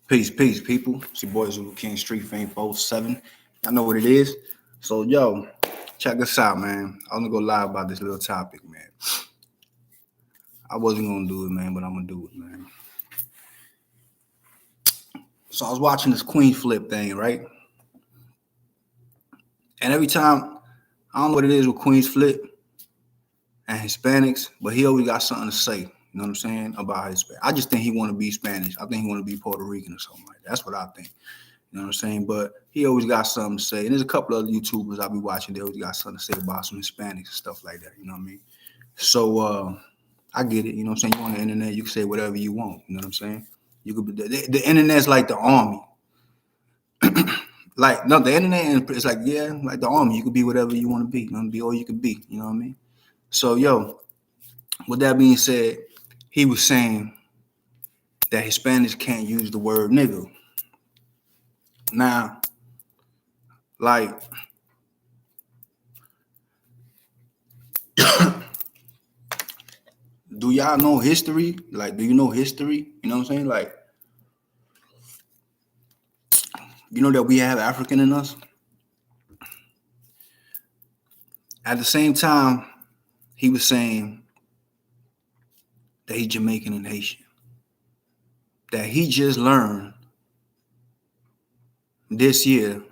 Peace, peace, people. It's your boy Zulu King Street Fame 47. I know what it is. So, yo, check this out, man. I'm gonna go live about this little topic, man. I wasn't gonna do it, man, but I'm gonna do it, man. So I was watching this Queen Flip thing, right? And every time, I don't know what it is with Queen's Flip and Hispanics, but he always got something to say. You know what I'm saying about Hispanic? I just think he want to be Spanish. I think he want to be Puerto Rican or something like that. That's what I think. You know what I'm saying? But he always got something to say. And there's a couple other YouTubers I be watching. They always got something to say about some Hispanics and stuff like that. You know what I mean? So I get it. You know what I'm saying? You on the internet, you can say whatever you want. You know what I'm saying? You could be the internet's like the army. Like no, the internet is like like the army. You could be whatever you want to be. You want to be all you could be. You know what I mean? So yo, with that being said, he was saying that Hispanics can't use the word nigga. Now, like do y'all know history? Like, do you know history? You know what I'm saying? Like, you know that we have African in us. At the same time, he was saying that he's Jamaican and Haitian. That he just learned this year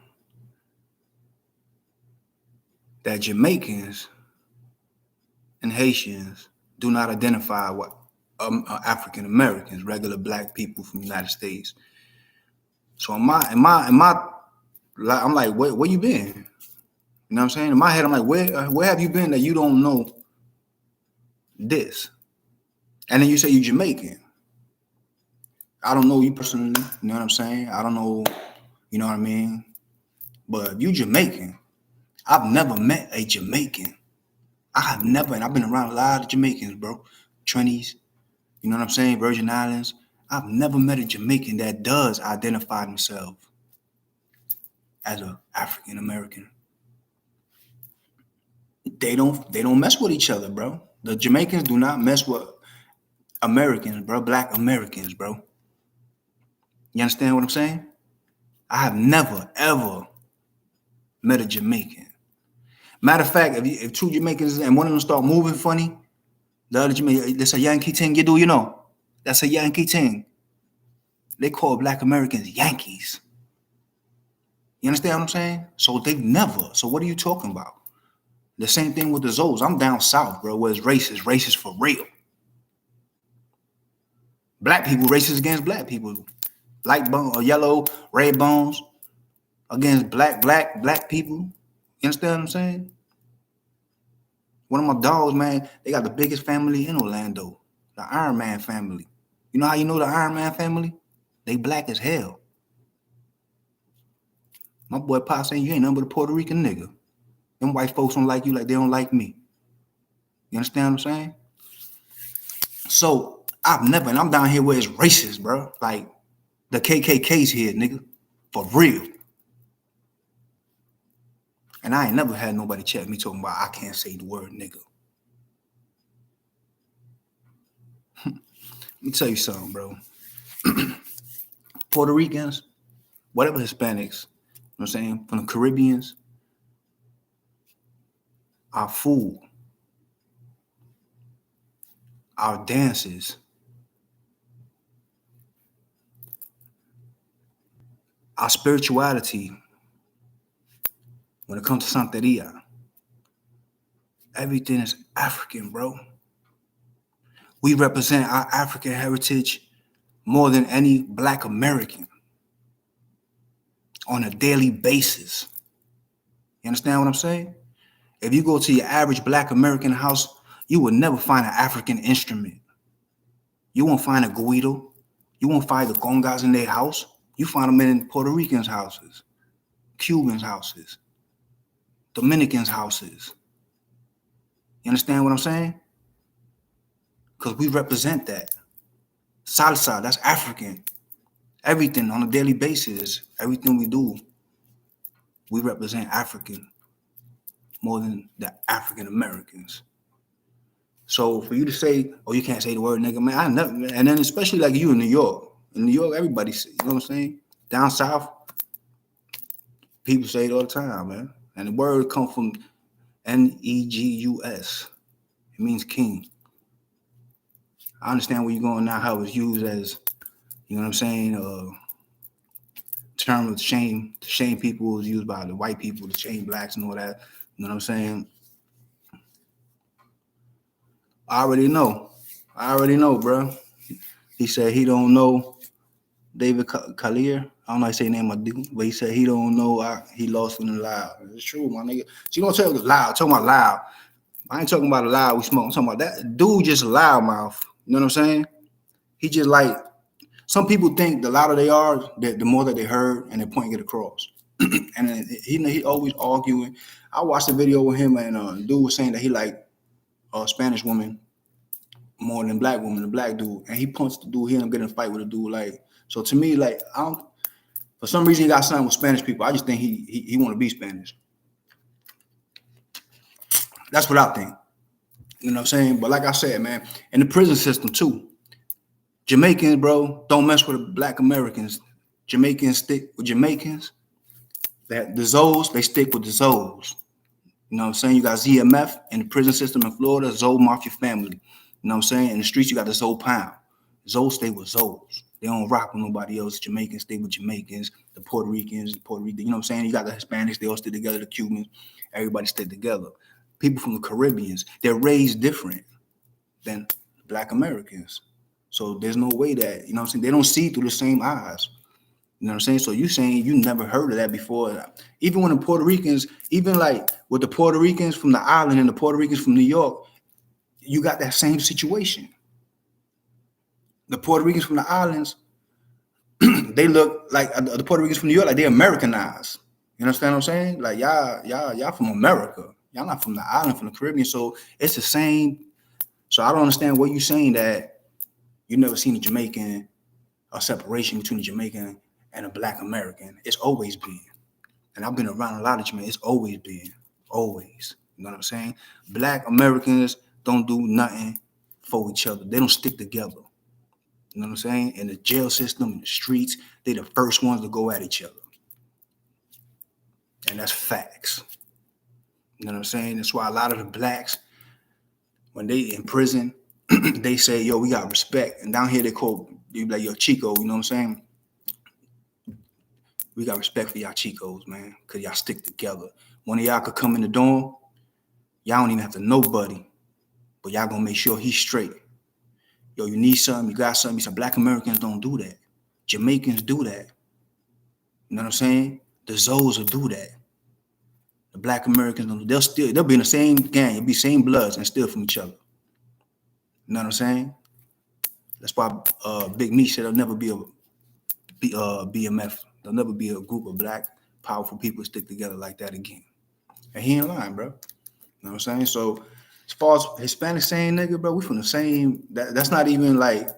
that Jamaicans and Haitians do not identify what African Americans, regular black people from the United States. So I'm like, where you been? You know what I'm saying? In my head, I'm like, where have you been that you don't know this? And then you say you're Jamaican. I don't know you personally. You know what I'm saying? I don't know. You know what I mean? But you Jamaican. I've never met a Jamaican. I have never, and I've been around a lot of Jamaicans, bro. Trinities, you know what I'm saying? Virgin Islands. I've never met a Jamaican that does identify themselves as an African American. They don't mess with each other, bro. The Jamaicans do not mess with Americans, bro. Black Americans, bro. You understand what I'm saying? I have never ever met a Jamaican. Matter of fact, if two Jamaicans and one of them start moving funny, the other Jamaican, that's a Yankee thing you do, you know. That's a Yankee thing. They call black Americans Yankees. You understand what I'm saying? So they've never. So what are you talking about? The same thing with the Zoes. I'm down south, bro, where it's racist for real. Black people racist against black people. Light bone or yellow, red bones against black people. You understand what I'm saying? One of my dogs, man, they got the biggest family in Orlando. The Iron Man family. You know how you know the Iron Man family? They black as hell. My boy Pop saying you ain't nothing but a Puerto Rican nigga. Them white folks don't like you like they don't like me. You understand what I'm saying? So I've never, and I'm down here where it's racist, bro. Like the KKK's here, nigga. For real. And I ain't never had nobody check me talking about I can't say the word nigga. Let me tell you something, bro. Puerto Ricans, whatever Hispanics, you know what I'm saying, from the Caribbeans, our food, our dances, our spirituality, when it comes to Santeria, everything is African, bro. We represent our African heritage more than any black American on a daily basis. You understand what I'm saying? If you go to your average black American house, you will never find an African instrument. You won't find a guido. You won't find the congas in their house. You find them in Puerto Ricans' houses, Cubans' houses, Dominicans' houses. You understand what I'm saying? Because we represent that. Salsa, that's African. Everything on a daily basis, everything we do, we represent African more than the African Americans. So for you to say, oh, you can't say the word nigga, man, I never, and then especially like you in New York, In New York, everybody say, you know what I'm saying? Down south, people say it all the time, man. And the word come from Negus. It means king. I understand where you're going now, how it's used as, you know what I'm saying, term of shame. To shame people is used by the white people, to shame blacks and all that. You know what I'm saying? I already know, bro. He said he don't know David Collier. I don't know how to say his name, I do, but he said he don't know he lost in the loud. It's true, my nigga. So you don't tell us loud, talking about loud. I ain't talking about a loud we smoke. I'm talking about that dude just a loud mouth. You know what I'm saying? He just like, some people think the louder they are, the more that they heard and they're pointing it across. And he always arguing. I watched a video with him and dude was saying that he like a Spanish woman more than black woman, the black dude, and he punched the dude. He ended up getting a fight with a dude. Like, so to me, like, I don't. For some reason, he got something with Spanish people. I just think he want to be Spanish. That's what I think. You know what I'm saying? But like I said, man, in the prison system too, Jamaicans, bro, don't mess with black Americans. Jamaicans stick with Jamaicans. That the Zoes, they stick with the Zoes. You know what I'm saying? You got ZMF in the prison system in Florida, Zoe Mafia family. You know what I'm saying? In the streets, you got the Zoe Pound. Zoes stay with Zoes. They don't rock with nobody else. Jamaicans stay with Jamaicans. The Puerto Ricans, you know what I'm saying? You got the Hispanics, they all stay together. The Cubans, everybody stay together. People from the Caribbeans, they're raised different than black Americans. So there's no way that, you know what I'm saying? They don't see through the same eyes. You know what I'm saying? So you saying you never heard of that before. Even when the Puerto Ricans, even like with the Puerto Ricans from the island and the Puerto Ricans from New York, you got that same situation. The Puerto Ricans from the islands, they look like the Puerto Ricans from New York, like they're Americanized. You understand what I'm saying? Like y'all from America. Y'all not from the island, from the Caribbean. So it's the same. So I don't understand what you're saying that you never seen a Jamaican, a separation between a Jamaican and a black American. It's always been. And I've been around a lot of Jamaicans. It's always been. Always. You know what I'm saying? Black Americans don't do nothing for each other. They don't stick together. You know what I'm saying? In the jail system, in the streets, they the first ones to go at each other. And that's facts. You know what I'm saying? That's why a lot of the blacks, when they in prison, they say, yo, we got respect. And down here they be like, yo, Chico, you know what I'm saying? We got respect for y'all Chicos, man, because y'all stick together. One of y'all could come in the dorm, y'all don't even have to know Buddy, but y'all gonna make sure he's straight. Yo, you need something, you got something. Some black Americans don't do that. Jamaicans do that. You know what I'm saying? The Zoes will do that. The black Americans don't. They'll be in the same gang, it'll be same bloods and steal from each other. You know what I'm saying? That's why Big Meech said there'll never be a BMF. There'll never be a group of black, powerful people stick together like that again. And he ain't lying, bro. You know what I'm saying? So as far as Hispanic saying nigga, bro, we from the same. That's not even like,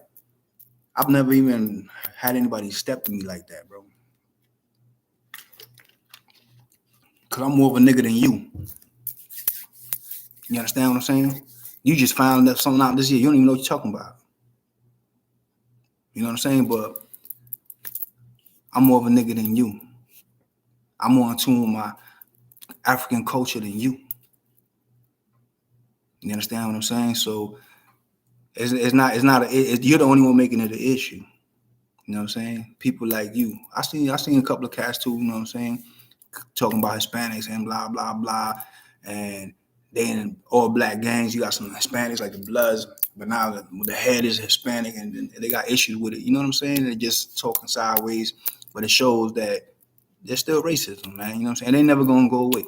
I've never even had anybody step to me like that, bro. Cause I'm more of a nigga than you. You understand what I'm saying? You just found that something out this year. You don't even know what you're talking about. You know what I'm saying? But I'm more of a nigga than you. I'm more in tune with my African culture than you. You understand what I'm saying? So it's not you're the only one making it an issue. You know what I'm saying? People like you. I seen a couple of cats too, you know what I'm saying? Talking about Hispanics and blah, blah, blah. And they in all black gangs. You got some Hispanics like the Bloods, but now the head is Hispanic and they got issues with it. You know what I'm saying? They're just talking sideways, but it shows that there's still racism, man. You know what I'm saying? They never gonna go away.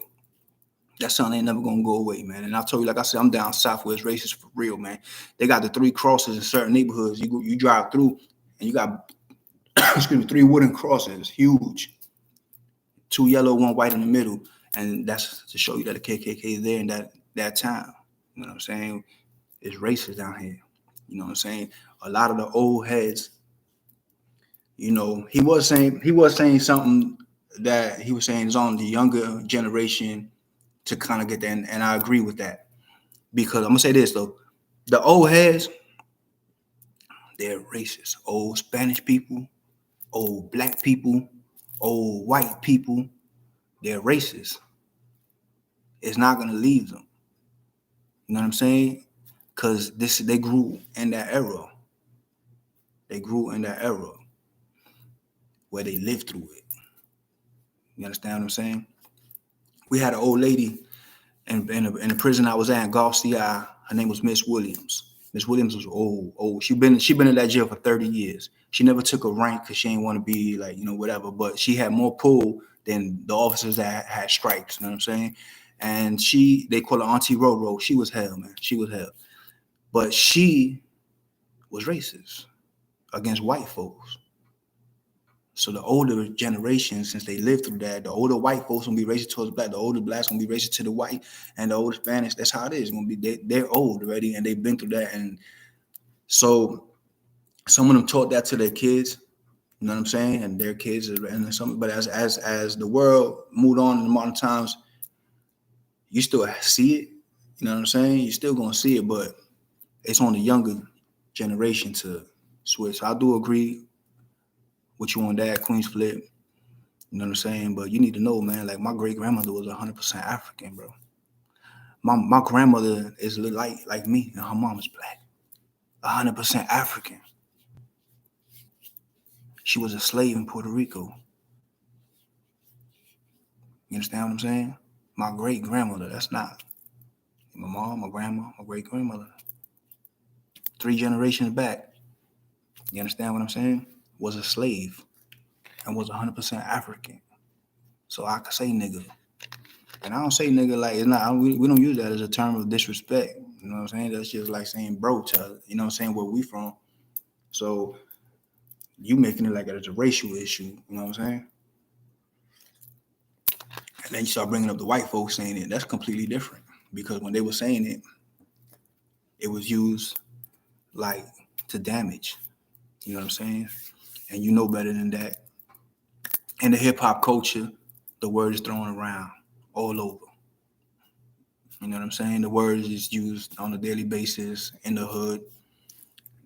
That something ain't never gonna go away, man. And I told you, like I said, I'm down south where it's racist for real, man. They got the 3 crosses in certain neighborhoods. You drive through and you got 3 wooden crosses, huge. 2 yellow, 1 white in the middle. And that's to show you that the KKK is there in that time. You know what I'm saying? It's racist down here. You know what I'm saying? A lot of the old heads, you know, he was saying something that he was saying is on the younger generation to kind of get that, and I agree with that. Because I'm gonna say this though, the old heads, They're racist. Old Spanish people, old black people, old white people, they're racist. It's not gonna leave them. You know what I'm saying? Because they grew in that era. They grew in that era where they lived through it. You understand what I'm saying? We had an old lady in the prison I was at in Gulf CI. Her name was Miss Williams. Miss Williams was old. She been in that jail for 30 years. She never took a rank because she didn't want to be like, whatever. But she had more pull than the officers that had stripes. You know what I'm saying? And they call her Auntie Roro. She was hell, man. She was hell. But she was racist against white folks. So the older generation, since they lived through that, the older white folks gonna be racist towards black, the older blacks gonna be racist to the white, and the older Spanish. That's how it is. It's gonna be they're old already, and they've been through that, and so some of them taught that to their kids. You know what I'm saying? And their kids, and some. But as the world moved on in the modern times, you still see it. You know what I'm saying? You're still gonna see it, but it's on the younger generation to switch. So I do agree with you on that, Queen's Flip. You know what I'm saying? But you need to know, man, like my great grandmother was 100% African, bro. My grandmother is like me, and her mom is black. 100% African. She was a slave in Puerto Rico. You understand what I'm saying? My great grandmother, that's not my mom, my grandma, my great grandmother. 3 generations back. You understand what I'm saying? Was a slave and was 100% African. So I could say nigga. And I don't say nigga like it's not. We don't use that as a term of disrespect. You know what I'm saying? That's just like saying bro to, you know what I'm saying, where we from. So you making it like it's a racial issue. You know what I'm saying? And then you start bringing up the white folks saying it. That's completely different because when they were saying it, it was used like to damage. You know what I'm saying? And you know better than that. In the hip hop culture, the word is thrown around all over. You know what I'm saying? The word is used on a daily basis in the hood.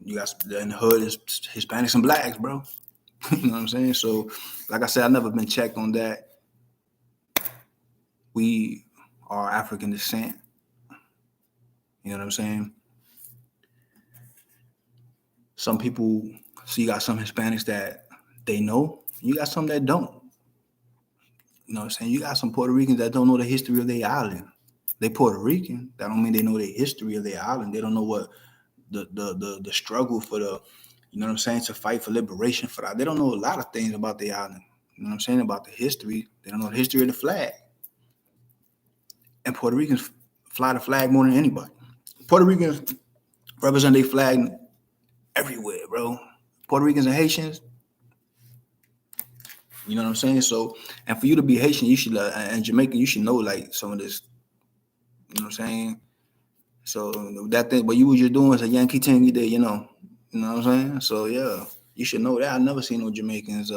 You got in the hood is Hispanics and blacks, bro. You know what I'm saying? So, like I said, I've never been checked on that. We are African descent. You know what I'm saying? Some people, so you got some Hispanics that they know. You got some that don't. You know what I'm saying? You got some Puerto Ricans that don't know the history of their island. They Puerto Rican. That don't mean they know the history of their island. They don't know what the struggle for the, you know what I'm saying, to fight for liberation for that. They don't know a lot of things about the island. You know what I'm saying? About the history. They don't know the history of the flag. And Puerto Ricans fly the flag more than anybody. Puerto Ricans represent their flag everywhere, bro. Puerto Ricans and Haitians, you know what I'm saying? So, and for you to be Haitian, you should, and Jamaican, you should know like some of this, you know what I'm saying? So that thing, what you was just doing is a Yankee thing you did, you know what I'm saying? So yeah, you should know that. I never seen no Jamaicans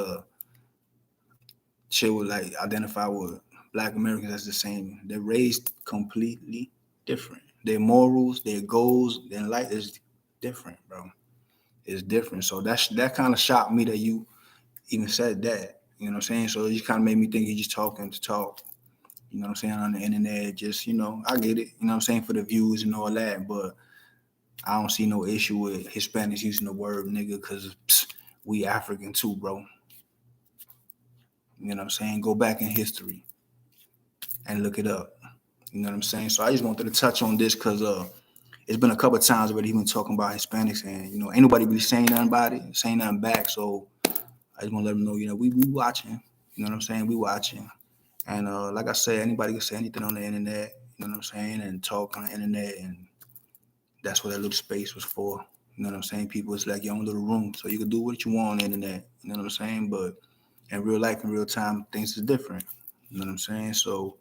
shit would like identify with Black Americans as the same. They're raised completely different. Their morals, their goals, their life is different, bro. It's different. So that kind of shocked me that you even said that. You know what I'm saying? So it just kind of made me think you're just talking to talk. You know what I'm saying? On the internet, just, I get it. You know what I'm saying? For the views and all that. But I don't see no issue with Hispanics using the word nigga because we African too, bro. You know what I'm saying? Go back in history and look it up. You know what I'm saying? So I just wanted to touch on this because it's been a couple of times already even talking about Hispanics and, ain't nobody really saying nothing about it, saying nothing back. So I just want to let them know, we watching. You know what I'm saying? We watching. And like I said, anybody can say anything on the internet, you know what I'm saying, and talk on the internet, and that's what that little space was for. You know what I'm saying? People, it's like your own little room, so you can do what you want on the internet, you know what I'm saying? But in real life, in real time, things is different, you know what I'm saying? So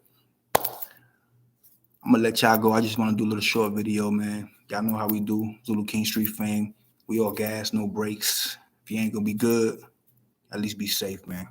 I'm going to let y'all go. I just want to do a little short video, man. Y'all know how we do, Zulu King Street fame. We all gas, no brakes. If you ain't going to be good, at least be safe, man.